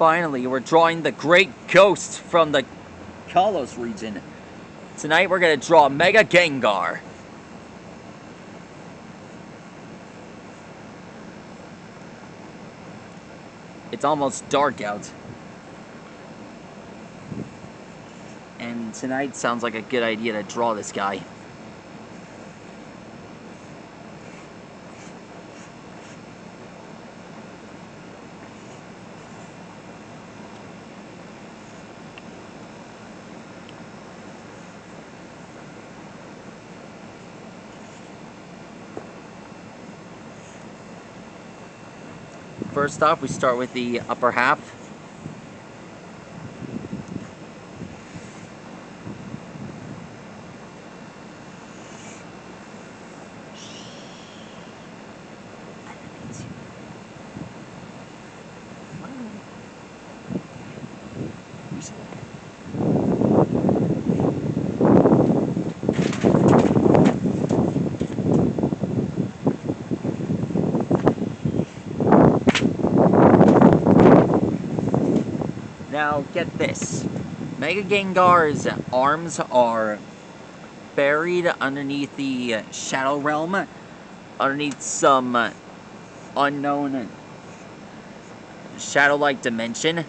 Finally, we're drawing the Great Ghost from the Kalos region. Tonight we're going to draw Mega Gengar. It's almost dark out. And tonight sounds like a good idea to draw this guy. First off, we start with the upper half. Now, get this. Mega Gengar's arms are buried underneath the Shadow Realm, underneath some unknown shadow-like dimension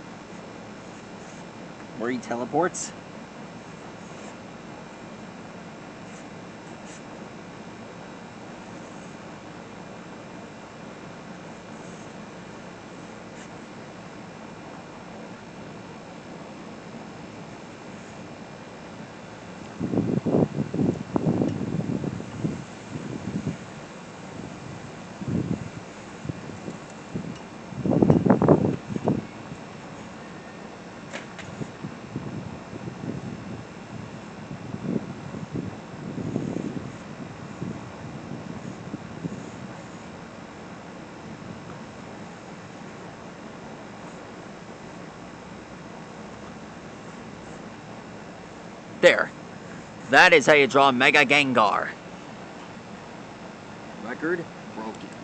where he teleports. There. That is how you draw Mega Gengar. Record broken.